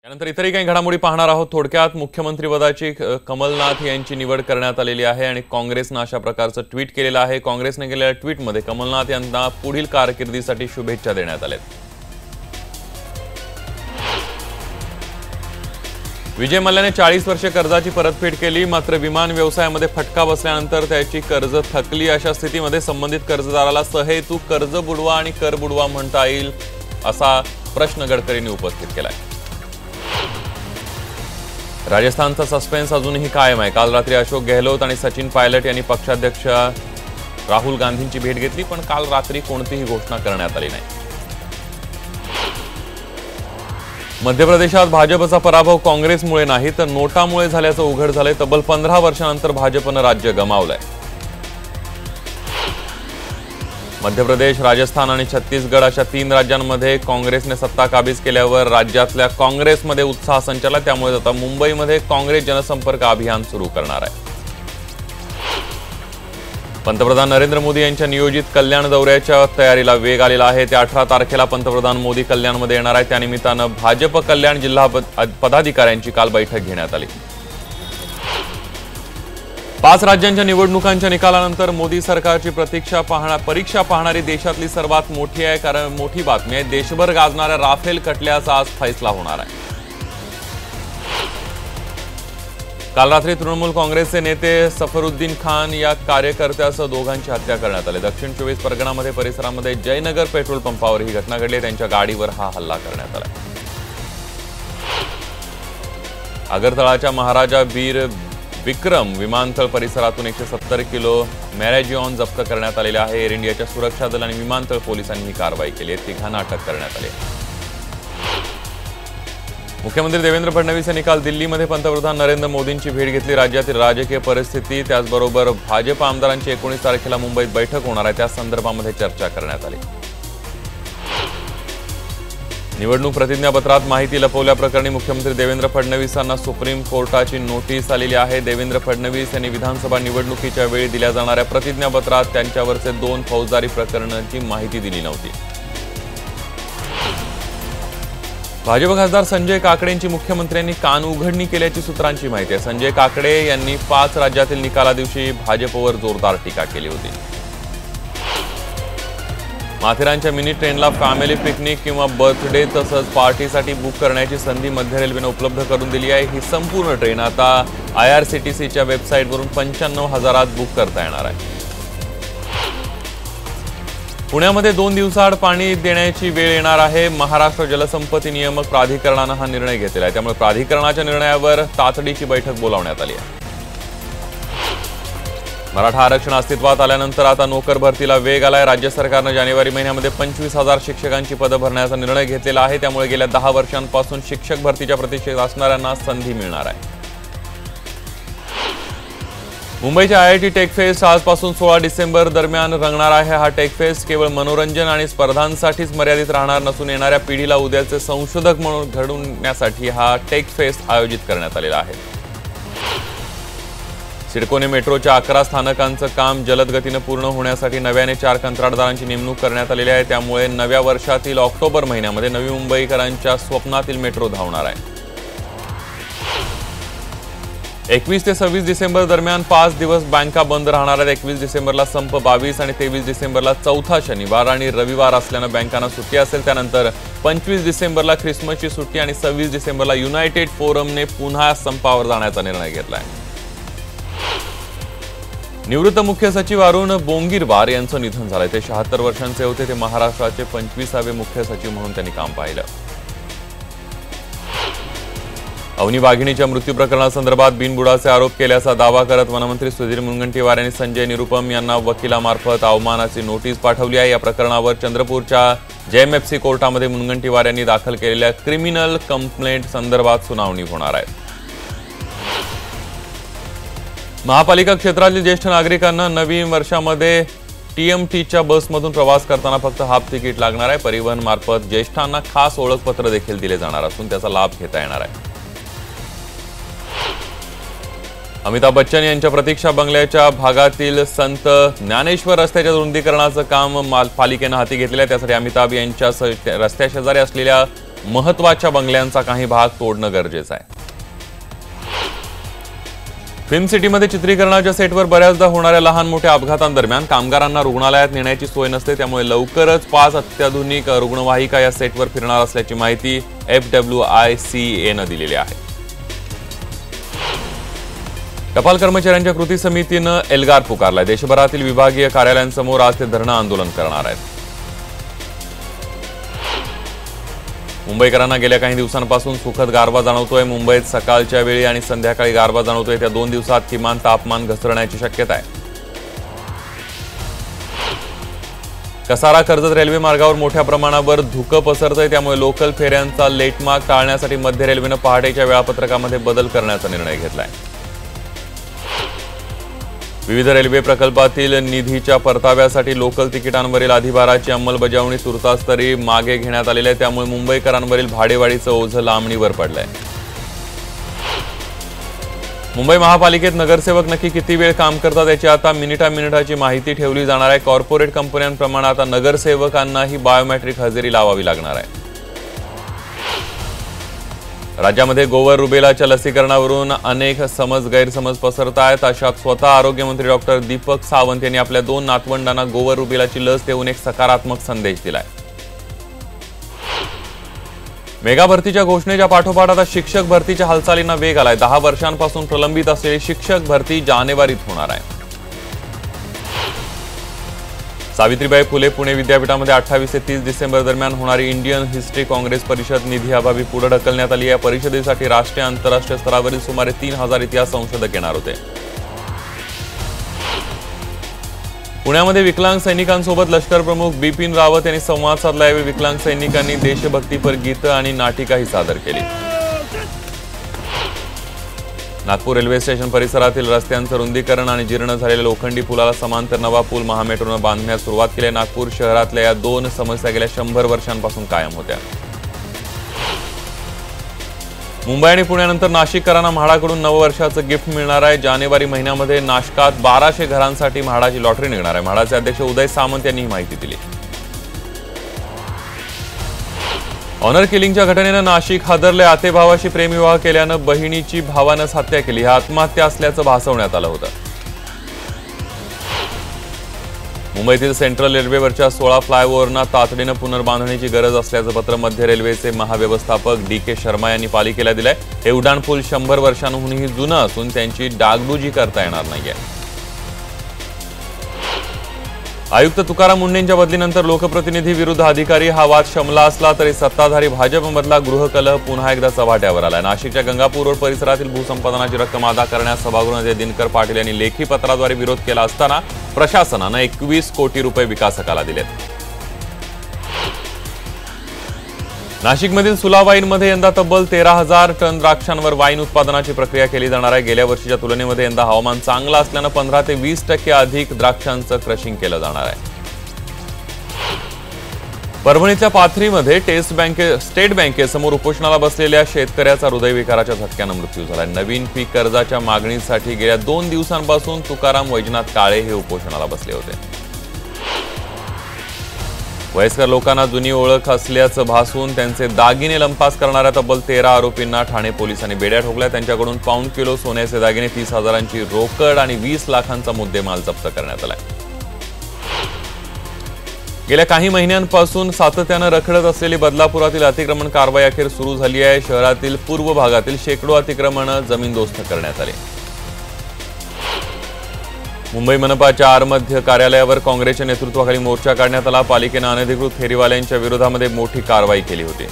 त्यानंतर इतरही काही घडामोडी पाहणार आहोत। थोडक्यात मुख्यमंत्रीपदाची कमलनाथ यांची निवड करण्यात आलेली आहे आणि काँग्रेसने अशा प्रकारचं ट्विट केलेलं आहे। काँग्रेसने केलेल्या ट्विटमध्ये कमलनाथ यांना पुढील कारकिर्दीसाठी शुभेच्छा देण्यात आल्यात। विजय मल्ल्याने 40 वर्षे कर्जाची परतफेड केली, मात्र विमान व्यवसायामध्ये फटका बसल्यानंतर त्याची कर्ज थकली। अशा स्थितीमध्ये संबंधित कर्जदाराला सहेतूक कर्ज बुडवा आणि कर बुडवा म्हणता येईल असा प्रश्न गडकरींनी उपस्थित केलाय। राजस्थानचा सस्पेन्स अजूनही कायम आहे। काल रात्री अशोक गेहलोत आणि सचिन पायलट यांनी पक्षाध्यक्ष राहुल गांधींची भेट घेतली, पण काल रात्री कोणतीही घोषणा करण्यात आली नाही। मध्य प्रदेशात भाजपचा पराभव काँग्रेसमुळे नाही तर नोटामुळे झाल्याचं उघड झालंय। तब्बल 15 वर्षांनंतर भाजपनं राज्य गमावलंय। मध्य प्रदेश, राजस्थान आणि छत्तीसगड अशा 3 राज्यांमध्ये काँग्रेसने सत्ता काबीज केल्यावर राज्यातल्या काँग्रेसमध्ये उत्साह संचारला। त्यामुळे आता मुंबईमध्ये काँग्रेस जनसंपर्क अभियान सुरू करणार आहे। पंतप्रधान नरेंद्र मोदी यांच्या नियोजित कल्याण दौऱ्याच्या तयारीला वेग आलेला आहे। ते 18 तारखेला पंतप्रधान मोदी कल्याणमध्ये येणार आहेत। त्यानिमित्तानं भाजप कल्याण जिल्हा पदाधिकाऱ्यांची काल बैठक घेण्यात आली। 5 राज्यांच्या निवडणुकांच्या निकालानंतर मोदी सरकारची परीक्षा पाहणारी देशातली सर्वात मोठी बातमी आहे। देशभर गाजणाऱ्या राफेल खटल्याचा आज फैसला होणार आहे। काल रात्री तृणमूल काँग्रेसचे नेते सफरुद्दीन खान या कार्यकर्त्यासह दोघांची हत्या करण्यात आली। दक्षिण 24 परगणामध्ये परिसरामध्ये जयनगर पेट्रोल पंपावर ही घटना घडली। त्यांच्या गाडीवर हा हल्ला करण्यात आला। आगरतळाच्या महाराजा बीर विक्रम विमानतळ परिसरातून 170 किलो मॅरेजिऑन जप्त करण्यात आलेले आहे। एअर इंडियाच्या सुरक्षा दल आणि विमानतळ पोलिसांनी ही कारवाई केली आहे। तिघांना अटक करण्यात आली। मुख्यमंत्री देवेंद्र फडणवीस यांनी काल दिल्लीमध्ये पंतप्रधान नरेंद्र मोदींची भेट घेतली। राज्यातील राजकीय परिस्थिती त्याचबरोबर भाजप आमदारांची 19 तारखेला मुंबईत बैठक होणार आहे, त्या संदर्भामध्ये चर्चा करण्यात आली। निवडणूक प्रतिज्ञापत्रात माहिती लपवल्याप्रकरणी मुख्यमंत्री देवेंद्र फडणवीस यांना सुप्रीम कोर्टाची नोटीस आलेली आहे। देवेंद्र फडणवीस यांनी विधानसभा निवडणुकीच्या वेळी दिल्या जाणाऱ्या प्रतिज्ञापत्रात त्यांच्यावरचे 2 फौजदारी प्रकरणांची माहिती दिली नव्हती। भाजप खासदार संजय काकडेंची मुख्यमंत्र्यांनी कान उघडणी केल्याची सूत्रांची माहिती आहे। संजय काकडे यांनी 5 राज्यातील निकालादिवशी भाजपवर जोरदार टीका केली होती। माथेरानच्या मिनी ट्रेनला फॅमिली पिकनिक किंवा बर्थडे तसंच पार्टीसाठी बुक करण्याची संधी मध्य रेल्वेने उपलब्ध करून दिली आहे। ही संपूर्ण ट्रेन आता IRCTCच्या वेबसाईटवरून 95,000 बुक करता येणार आहे। पुण्यामध्ये 2 दिवसाआड पाणी देण्याची वेळ येणार आहे। महाराष्ट्र जलसंपत्ती नियामक प्राधिकरणाने हा निर्णय घेतलेला आहे, त्यामुळे प्राधिकरणाच्या निर्णयावर तातडीची बैठक बोलावण्यात आली आहे। मराठा आरक्षण अस्तित्वात आल्यानंतर आता नोकर भरतीला वेग आलाय। राज्य सरकारने जानेवारी महिन्यामध्ये 25,000 शिक्षकांची पदं भरण्याचा निर्णय घेतलेला आहे। त्यामुळे गेल्या 10 वर्षांपासून शिक्षक भरतीच्या प्रतीक्षेत असणाऱ्यांना संधी मिळणार आहे। मुंबईच्या IIT टेक फेस्ट आजपासून 16 डिसेंबर दरम्यान रंगणार आहे। हा टेक फेस्ट केवळ मनोरंजन आणि स्पर्धांसाठीच मर्यादित राहणार नसून येणाऱ्या पिढीला उद्याचे संशोधक म्हणून घडवण्यासाठी हा टेक फेस्ट आयोजित करण्यात आलेला आहे। सिडकोने मेट्रोच्या 11 स्थानकांचं काम जलद गतीने पूर्ण होण्यासाठी नव्याने 4 कंत्राटदारांची नेमणूक करण्यात आलेली आहे। त्यामुळे नव्या वर्षातील ऑक्टोबर महिन्यामध्ये नवी मुंबईकरांच्या स्वप्नातील मेट्रो धावणार आहे। 21 ते 26 डिसेंबर दरम्यान 5 दिवस बँका बंद राहणार आहेत। 21 डिसेंबरला संप, 22 आणि 23 डिसेंबरला चौथा शनिवार आणि रविवार असल्यानं बँकांना सुट्टी असेल। त्यानंतर 25 डिसेंबरला ख्रिसमसची सुट्टी आणि 26 डिसेंबरला युनायटेड फोरमने पुन्हा संपावर जाण्याचा निर्णय घेतलाय। निवृत्त मुख्य सचिव अरुण बोंगीरवार यांचं निधन झालंय। ते 76 वर्षांचे होते। ते महाराष्ट्राचे 25वे मुख्य सचिव म्हणून त्यांनी काम पाहिलं। अवनी वाघिणीच्या मृत्यू प्रकरणासंदर्भात बिनबुडाचे आरोप केल्याचा दावा करत वनमंत्री सुधीर मुनगंटीवार यांनी संजय निरुपम यांना वकिलामार्फत अवमानाची नोटीस पाठवली आहे। या प्रकरणावर चंद्रपूरच्या JMFC कोर्टामध्ये मुनगंटीवार यांनी दाखल केलेल्या क्रिमिनल कंप्लेंट संदर्भात सुनावणी होणार आहे। महापालिका क्षेत्रातील ज्येष्ठ नागरिकांना नवीन वर्षामध्ये TMTच्या बसमधून प्रवास करताना फक्त हाफ तिकीट लागणार आहे। परिवहन मार्फत ज्येष्ठांना खास ओळखपत्र देखील दिले जाणार असून त्याचा लाभ घेता येणार आहे। अमिताभ बच्चन यांच्या प्रतीक्षा बंगल्याच्या भागातील संत ज्ञानेश्वर रस्त्याच्या रुंदीकरणाचं काम पालिकेने हाती घेतलेलं आहे। त्यासाठी अमिताभ यांच्या रस्त्याशेजारी असलेल्या महत्वाच्या बंगल्यांचा काही भाग तोडणं गरजेचं आहे. फिल्म सिटीमध्ये चित्रीकरणाच्या सेटवर बऱ्याचदा होणाऱ्या लहान मोठ्या अपघातांदरम्यान कामगारांना रुग्णालयात नेण्याची सोय नसते. त्यामुळे लवकरच 5 अत्याधुनिक रुग्णवाहिका या सेटवर फिरणार असल्याची माहिती FWICAनं दिलेली आहे. टपाल कर्मचाऱ्यांच्या कृती समितीनं एल्गार पुकारलाय. देशभरातील विभागीय कार्यालयांसमोर आज ते धरणं आंदोलन करणार आहेत. मुंबईकरांना गेल्या काही दिवसांपासून सुखद गारवा जाणवतोय. मुंबईत सकाळच्या वेळी आणि संध्याकाळी गारवा जाणवतोय. त्या 2 दिवसात किमान तापमान घसरण्याची शक्यता आहे. कसारा कर्जत रेल्वे मार्गावर मोठ्या प्रमाणावर धुकं पसरतंय. त्यामुळे लोकल फेऱ्यांचा लेटमार्क टाळण्यासाठी मध्य रेल्वेनं पहाटेच्या वेळापत्रकामध्ये बदल करण्याचा निर्णय घेतलाय. विविध रेल्वे प्रकल्पातील निधीच्या परताव्यासाठी लोकल तिकिटांवरील अधिभाराची अंमलबजावणी तुर्तास तरी मागे घेण्यात आलेली आहे. त्यामुळे मुंबईकरांवरील भाडेवाढीचं ओझं लांबणीवर पडलंय. मुंबई महापालिकेत नगरसेवक नक्की किती वेळ काम करतात याची आता मिनिटाची माहिती ठेवली जाणार आहे. कॉर्पोरेट कंपन्यांप्रमाणे आता नगरसेवकांनाही बायोमेट्रिक हजेरी लावावी लागणार आहे. राज्यामध्ये गोवर रुबेलाच्या लसीकरणावरून अनेक गैरसमज पसरत आहेत. अशात स्वतः आरोग्यमंत्री डॉक्टर दीपक सावंत यांनी आपल्या 2 नातवंडांना गोवर रुबेलाची लस देऊन एक सकारात्मक संदेश दिलाय. मेगा भरतीच्या घोषणेच्या पाठोपाठ आता शिक्षक भरतीच्या हालचालींना वेग आलाय. 10 वर्षांपासून प्रलंबित असलेली शिक्षक भरती जानेवारीत होणार आहे. सावित्रीबाई फुले पुणे विद्यापीठामध्ये 28 ते 30 डिसेंबर दरम्यान होणारी इंडियन हिस्ट्री काँग्रेस परिषद निधी अभावी पुढे ढकलण्यात आली. या परिषदेसाठी राष्ट्रीय आंतरराष्ट्रीय स्तरावरील सुमारे 3000 इतिहास संशोधक येणार होते. पुण्यामध्ये विकलांग सैनिकांसोबत लष्कर प्रमुख बिपिन रावत यांनी संवाद साधला. यावेळी विकलांग सैनिकांनी देशभक्तीपर गीतं आणि नाटिकाही सादर केली. नागपूर रेल्वे स्टेशन परिसरातील रस्त्यांचं रुंदीकरण आणि जीर्ण झालेल्या लोखंडी पुलाला समांतर नवा पूल महामेट्रोनं बांधण्यास सुरुवात केली. नागपूर शहरातल्या या 2 समस्या गेल्या 100 वर्षांपासून कायम होत्या. मुंबई आणि पुण्यानंतर नाशिककरांना म्हाडाकडून नववर्षाचं गिफ्ट मिळणार आहे. जानेवारी महिन्यामध्ये नाशकात 1200 घरांसाठी म्हाडाची लॉटरी निघणार आहे. म्हाडाचे अध्यक्ष उदय सामंत यांनी ही माहिती दिली. ऑनर किलिंगच्या घटनेनं नाशिक हादरले. आतेभावाशी प्रेमविवाह केल्यानं बहिणीची भावानंच हत्या केली. ही आत्महत्या असल्याचं भासवण्यात आलं होतं. मुंबईतील सेंट्रल रेल्वेवरच्या 16 फ्लायओव्हरना तातडीनं पुनर्बांधणीची गरज असल्याचं पत्र मध्य रेल्वेचे महाव्यवस्थापक DK शर्मा यांनी पालिकेला दिलंय. हे उड्डाणपूल 100 वर्षांहूनही जुनं असून त्यांची डागडुजी करता येणार नाहीये. आयुक्त तुकाराम मुंढेंच्या बदलीनंतर लोकप्रतिनिधी विरुद्ध अधिकारी हा वाद शमला असला तरी सत्ताधारी भाजपमधला गृहकलह पुन्हा एकदा चव्हाट्यावर आलाय. नाशिकच्या गंगापूर रोड परिसरातील भूसंपादनाची रक्कम अदा करण्यास सभागृह नेते दिनकर पाटील यांनी लेखी पत्राद्वारे विरोध केला असताना प्रशासनानं 21 कोटी रुपये विकासकाला दिलेत. नाशिकमधील सुला वाईनमध्ये यंदा तब्बल 13,000 टन द्राक्षांवर वाईन उत्पादनाची प्रक्रिया केली जाणार आहे. गेल्या वर्षीच्या तुलनेमध्ये यंदा हवामान चांगलं असल्यानं 15 ते 20% अधिक द्राक्षांचं क्रशिंग केलं जाणार आहे. परभणीच्या पाथरीमध्ये स्टेट बँकेसमोर उपोषणाला बसलेल्या शेतकऱ्याचा हृदयविकाराच्या झटक्यानं मृत्यू झाला. नवीन पीक कर्जाच्या मागणीसाठी गेल्या 2 दिवसांपासून तुकाराम वैजनाथ काळे हे उपोषणाला बसले होते. वयस्कर लोकांना जुनी ओळख असल्याचं भासून त्यांचे दागिने लंपास करणाऱ्या तब्बल 13 आरोपींना ठाणे पोलिसांनी बेड्या ठोकल्या. त्यांच्याकडून पाऊण किलो सोन्याचे दागिने, 30,000ची रोकड आणि 20 लाखांचा मुद्देमाल जप्त करण्यात आलाय. गेल्या काही महिन्यांपासून सातत्यानं रखडत असलेली बदलापुरातील अतिक्रमण कारवाई अखेर सुरू झाली आहे. शहरातील पूर्व भागातील शेकडो अतिक्रमणं जमीनदोस्त करण्यात आली. मुंबई मनपाच्या आरमध्य कार्यालयावर काँग्रेसच्या नेतृत्वाखाली मोर्चा काढण्यात आला. पालिकेनं अनधिकृत फेरीवाल्यांच्या विरोधामध्ये मोठी कारवाई केली होती.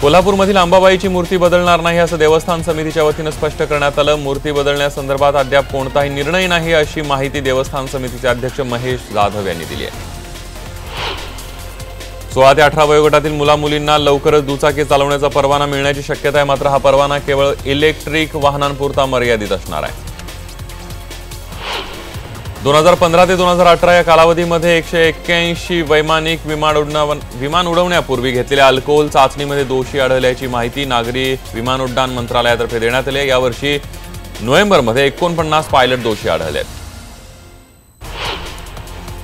कोल्हापूरमधील अंबाबाईची मूर्ती बदलणार नाही असं देवस्थान समितीच्या वतीनं स्पष्ट करण्यात आलं. मूर्ती बदलण्यासंदर्भात अद्याप कोणताही निर्णय नाही अशी माहिती देवस्थान समितीचे अध्यक्ष महेश जाधव यांनी दिली आहे. 16 ते 18 वयोगटातील मुलामुलींना लवकरच दुचाकी चालवण्याचा परवाना मिळण्याची शक्यता आहे. मात्र हा परवाना केवळ इलेक्ट्रिक वाहनांपुरता मर्यादित असणार आहे. 2015 ते 2018 या कालावधीमध्ये 181 वैमानिक विमान उडवण्यापूर्वी घेतलेल्या अल्कोहोल चाचणीमध्ये दोषी आढळल्याची माहिती नागरी विमान उड्डाण मंत्रालयातर्फे देण्यात आली. यावर्षी नोव्हेंबरमध्ये 49 पायलट दोषी आढळले.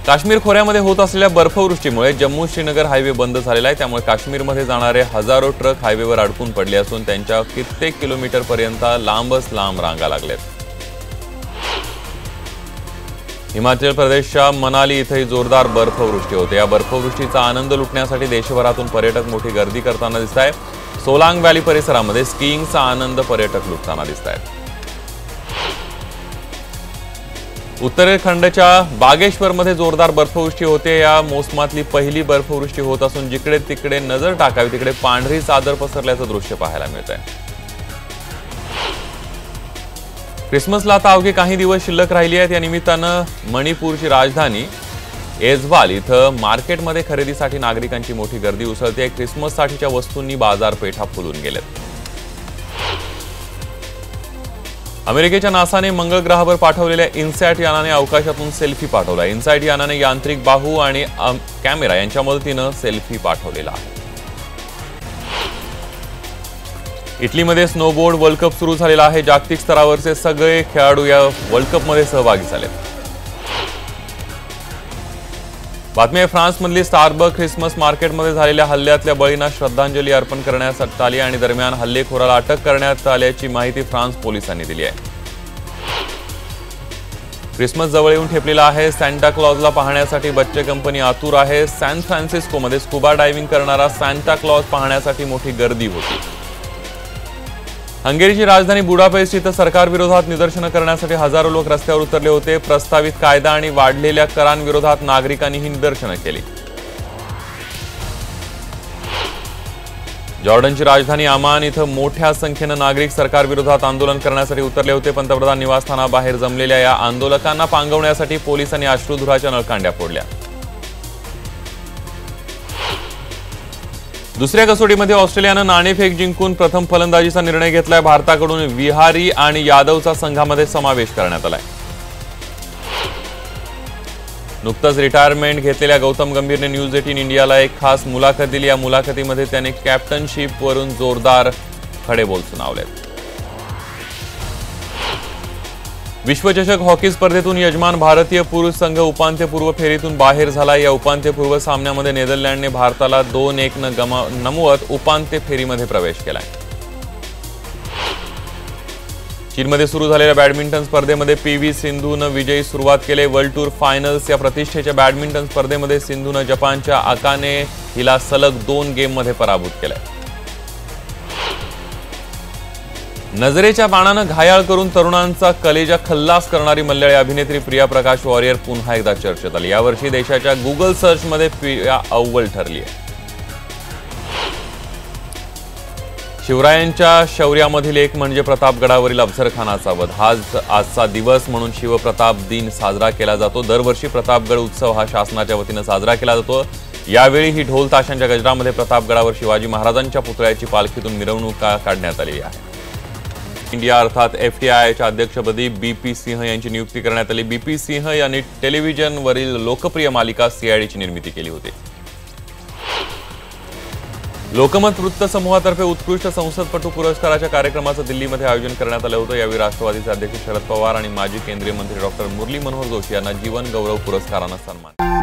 काश्मीर खोऱ्यामध्ये होत असलेल्या बर्फवृष्टीमुळे जम्मू श्रीनगर हायवे बंद झालेला आहे। त्यामुळे काश्मीरमध्ये जाणारे हजारो ट्रक हायवेवर अडकून पडले असून त्यांच्या कित्येक किलोमीटरपर्यंत लांबच लांब रांगा लागल्यात। हिमाचल प्रदेशच्या मनाली इथेही जोरदार बर्फवृष्टी होते। या बर्फवृष्टीचा आनंद लुटण्यासाठी देशभरातून पर्यटक मोठी गर्दी करताना दिसत आहेत। सोलांग व्हॅली परिसरामध्ये स्कीइंगचा आनंद पर्यटक लुटताना दिसत आहेत। उत्तराखंडच्या बागेश्वरमध्ये जोरदार बर्फवृष्टी होते। या मोसमातली पहिली बर्फवृष्टी होत असून जिकडे तिकडे नजर टाकावी तिकडे पांढरी चादर पसरल्याचं दृश्य पाहायला मिळतंय। क्रिसमसला आता अवघे काही दिवस शिल्लक राहिली आहेत। या निमित्तानं मणिपूरची राजधानी ऐझवाल इथं मार्केटमध्ये खरेदीसाठी नागरिकांची मोठी गर्दी उसळते। क्रिसमससाठीच्या वस्तूंनी बाजारपेठा फुलून गेल्यात। अमेरिकेच्या नासाने मंगळ ग्रहावर पाठवलेल्या इनसॅट यानाने अवकाशातून सेल्फी पाठवला। इनसॅट यानाने यांत्रिक बाहू आणि कॅमेरा यांच्या मदतीनं सेल्फी पाठवलेला आहे। इटलीमध्ये स्नोबोर्ड वर्ल्ड कप सुरू झालेला आहे। जागतिक स्तरावरचे सगळे खेळाडू या वर्ल्ड कपमध्ये सहभागी झाले। बातमी आहे फ्रान्समधली स्टारबक ख्रिसमस मार्केटमध्ये झालेल्या हल्ल्यातल्या बळींना श्रद्धांजली अर्पण करण्यात आली आणि दरम्यान हल्लेखोराला अटक करण्यात आल्याची माहिती फ्रान्स पोलिसांनी दिली आहे। क्रिसमस जवळ येऊन ठेपलेला आहे। सॅन्टा क्लॉजला पाहण्यासाठी बच्चे कंपनी आतुर आहे। सॅन फ्रान्सिस्कोमध्ये स्कुबा डायव्हिंग करणारा सॅन्टा क्लॉज पाहण्यासाठी मोठी गर्दी होती। हंगेरीची राजधानी बुडापेस्ट इथं सरकारविरोधात निदर्शनं करण्यासाठी हजारो लोक रस्त्यावर उतरले होते। प्रस्तावित कायदा आणि वाढलेल्या करांविरोधात नागरिकांनी ही निदर्शनं केली। जॉर्डनची राजधानी अमान इथं मोठ्या संख्येनं नागरिक सरकारविरोधात आंदोलन करण्यासाठी उतरले होते। पंतप्रधान निवासस्थानाबाहेर जमलेल्या या आंदोलकांना पांगवण्यासाठी पोलिसांनी अश्रुधुराच्या नळकांड्या फोडल्या। दुसऱ्या कसोटीमध्ये ऑस्ट्रेलियानं नाणेफेक जिंकून प्रथम फलंदाजीचा निर्णय घेतलाय। भारताकडून विहारी आणि यादवचा संघामध्ये समावेश करण्यात आलाय। नुकतंच रिटायरमेंट घेतलेल्या गौतम गंभीरने न्यूज 18 इंडियाला एक खास मुलाखत दिली। या मुलाखतीमध्ये त्याने कॅप्टनशिपवरून जोरदार खडेबोल सुनावलेत। विश्वचषक हॉकी स्पर्धेतून यजमान भारतीय पुरुष संघ उपांत्यपूर्व फेरीतून बाहेर झाला। या उपांत्यपूर्व सामन्यामध्ये नेदरलँडने भारताला 2-1 नमवत उपांत्य फेरीमध्ये प्रवेश केलाय। चीनमध्ये सुरू झालेल्या बॅडमिंटन स्पर्धेमध्ये पीव्ही सिंधूनं विजयी सुरुवात केली। वर्ल्ड टूर फायनल्स या प्रतिष्ठेच्या बॅडमिंटन स्पर्धेमध्ये सिंधूनं जपानच्या अकाने हिला सलग 2 गेममध्ये पराभूत केलंय। नजरेच्या बाणानं घायाळ करून तरुणांचा कलेजा खल्लास करणारी मल्याळी अभिनेत्री प्रिया प्रकाश वॉरियर पुन्हा एकदा चर्चेत आली। यावर्षी देशाच्या गुगल सर्चमध्ये प्रिया अव्वल ठरली आहे। शिवरायांच्या शौर्यामधील एक म्हणजे प्रतापगडावरील अफझलखानाचा वध। आजचा दिवस म्हणून शिवप्रताप दिन साजरा केला जातो। दरवर्षी प्रतापगड उत्सव हा शासनाच्या वतीनं साजरा केला जातो। यावेळी ही ढोल ताशांच्या गजरामध्ये प्रतापगडावर शिवाजी महाराजांच्या पुतळ्याची पालखीतून मिरवणूक काढण्यात आली आहे। इंडिया अर्थात एफटीआयच्या अध्यक्षपदी बीपी सिंह यांची नियुक्ती करण्यात आली। बीपी सिंह यांनी टेलिव्हिजनवरील लोकप्रिय मालिका सीआयडीची निर्मिती केली होती। लोकमत वृत्त समूहातर्फे उत्कृष्ट संसदपटू पुरस्काराच्या कार्यक्रमाचं दिल्लीमध्ये आयोजन करण्यात आलं होतं। यावेळी राष्ट्रवादीचे अध्यक्ष शरद पवार आणि माजी केंद्रीय मंत्री डॉक्टर मुरली मनोहर जोशी यांना जीवन गौरव पुरस्कारानं सन्मान